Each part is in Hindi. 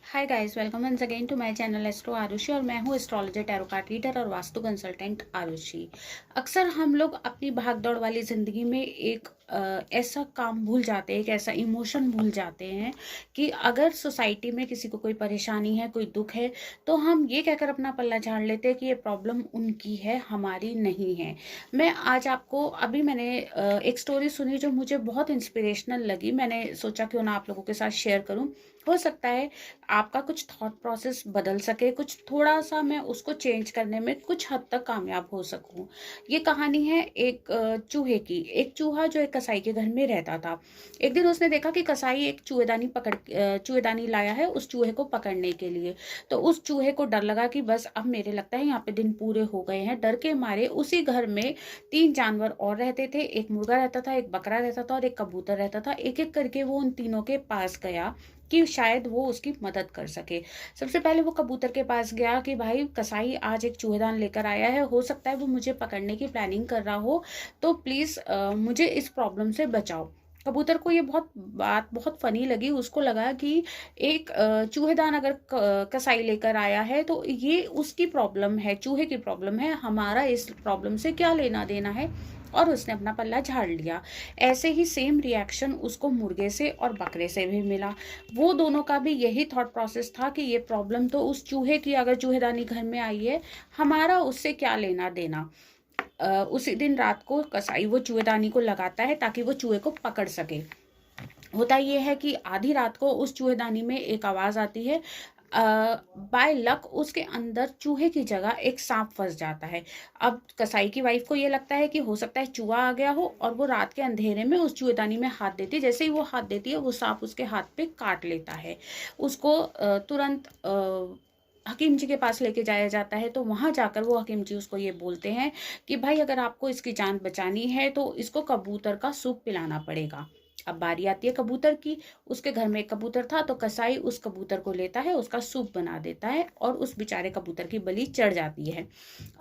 Hi guys, welcome once again to my channel astro Arushi. और मैं हूँ एस्ट्रोलॉजर, टैरो कार्ड रीडर और वास्तु कंसल्टेंट आरुषि। अक्सर हम लोग अपनी भागदौड़ वाली ज़िंदगी में एक ऐसा काम भूल जाते हैं, एक ऐसा इमोशन भूल जाते हैं कि अगर सोसाइटी में किसी को कोई परेशानी है, कोई दुख है, तो हम ये कहकर अपना पल्ला झाड़ लेते हैं कि ये प्रॉब्लम उनकी है, हमारी नहीं है। मैं आज आपको मैंने एक स्टोरी सुनी जो मुझे बहुत इंस्पिरेशनल लगी। मैंने सोचा क्यों ना आप लोगों के साथ शेयर करूं। हो सकता है आपका कुछ थॉट प्रोसेस बदल सके, कुछ थोड़ा सा मैं उसको चेंज करने में कुछ हद तक कामयाब हो सकूं। ये कहानी है एक चूहे की। एक चूहा जो एक कसाई के घर में रहता था। एक दिन उसने देखा कि कसाई एक चूहेदानी लाया है उस चूहे को पकड़ने के लिए। तो उस चूहे को डर लगा कि बस अब मेरे लगता है यहाँ पे दिन पूरे हो गए हैं। डर के मारे उसी घर में 3 जानवर और रहते थे। एक मुर्गा रहता था, एक बकरा रहता था और एक कबूतर रहता था। एक एक करके वो उन तीनों के पास गया कि शायद वो उसकी मदद कर सके। सबसे पहले वो कबूतर के पास गया कि भाई, कसाई आज एक चूहेदान लेकर आया है, हो सकता है वो मुझे पकड़ने की प्लानिंग कर रहा हो, तो प्लीज मुझे इस प्रॉब्लम से बचाओ। कबूतर को ये बात बहुत फनी लगी। उसको लगा कि एक चूहेदान अगर कसाई लेकर आया है तो ये उसकी प्रॉब्लम है, चूहे की प्रॉब्लम है, हमारा इस प्रॉब्लम से क्या लेना देना है। और उसने अपना पल्ला झाड़ लिया। ऐसे ही सेम रिएक्शन उसको मुर्गे से और बकरे से भी मिला। वो दोनों का भी यही थॉट प्रोसेस था कि ये प्रॉब्लम तो उस चूहे की, अगर चूहेदानी घर में आई है, हमारा उससे क्या लेना देना। उसी दिन रात को कसाई वो चूहेदानी को लगाता है ताकि वो चूहे को पकड़ सके। होता यह है कि आधी रात को उस चूहेदानी में एक आवाज आती है। बाय लक उसके अंदर चूहे की जगह एक सांप फंस जाता है। अब कसाई की वाइफ को ये लगता है कि हो सकता है चूहा आ गया हो, और वो रात के अंधेरे में उस चूहेदानी में हाथ देती है। जैसे ही वो हाथ देती है, वो सांप उसके हाथ पे काट लेता है। उसको तुरंत हकीम जी के पास लेके जाया जाता है। तो वहां जाकर वो हकीम जी उसको ये बोलते हैं कि भाई, अगर आपको इसकी जान बचानी है तो इसको कबूतर का सूप पिलाना पड़ेगा। अब बारी आती है कबूतर की। उसके घर में एक कबूतर था, तो कसाई उस कबूतर को लेता है, उसका सूप बना देता है और उस बेचारे कबूतर की बलि चढ़ जाती है।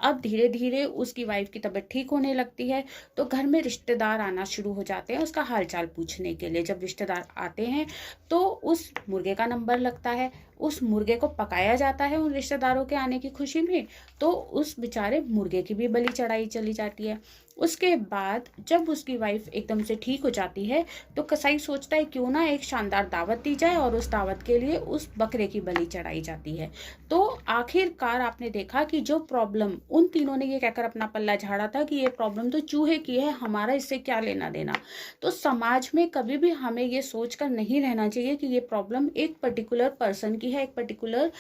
अब धीरे धीरे उसकी वाइफ की तबीयत ठीक होने लगती है। तो घर में रिश्तेदार आना शुरू हो जाते हैं उसका हालचाल पूछने के लिए। जब रिश्तेदार आते हैं तो उस मुर्गे का नंबर लगता है। उस मुर्गे को पकाया जाता है उन रिश्तेदारों के आने की खुशी में। तो उस बेचारे मुर्गे की भी बलि चढ़ाई चली जाती है। उसके बाद जब उसकी वाइफ एकदम से ठीक हो जाती है, तो कसाई सोचता है क्यों ना एक शानदार दावत दी जाए, और उस दावत के लिए उस बकरे की बलि चढ़ाई जाती है। तो आखिरकार आपने देखा कि जो प्रॉब्लम उन तीनों ने ये कहकर अपना पल्ला झाड़ा था कि ये प्रॉब्लम तो चूहे की है, हमारा इससे क्या लेना देना। तो समाज में कभी भी हमें ये सोचकर नहीं रहना चाहिए कि ये प्रॉब्लम एक पर्टिकुलर पर्सन की है, एक पर्टिकुलर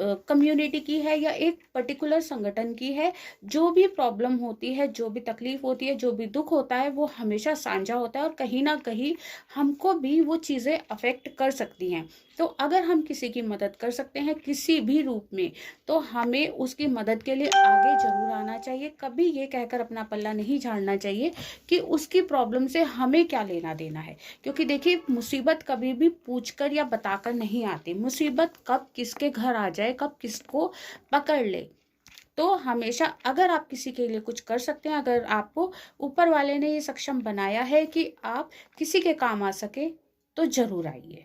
कम्युनिटी की है, या एक पर्टिकुलर संगठन की है। जो भी प्रॉब्लम होती है, जो भी तकलीफ होती है, जो भी दुख होता है, वो हमेशा साझा होता है और कहीं ना कहीं हमको भी वो चीज़ें अफेक्ट कर सकती हैं। तो अगर हम किसी की मदद कर सकते हैं किसी भी रूप में, तो हमें उसकी मदद के लिए आगे जरूर आना चाहिए। कभी ये कहकर अपना पल्ला नहीं झाड़ना चाहिए कि उसकी प्रॉब्लम से हमें क्या लेना देना है। क्योंकि देखिए, मुसीबत कभी भी पूछकर या बताकर नहीं आती। मुसीबत कब किसके घर आ जाए, कब किसको पकड़ ले। तो हमेशा अगर आप किसी के लिए कुछ कर सकते हैं, अगर आपको ऊपर वाले ने ये सक्षम बनाया है कि आप किसी के काम आ सके, तो जरूर आइए।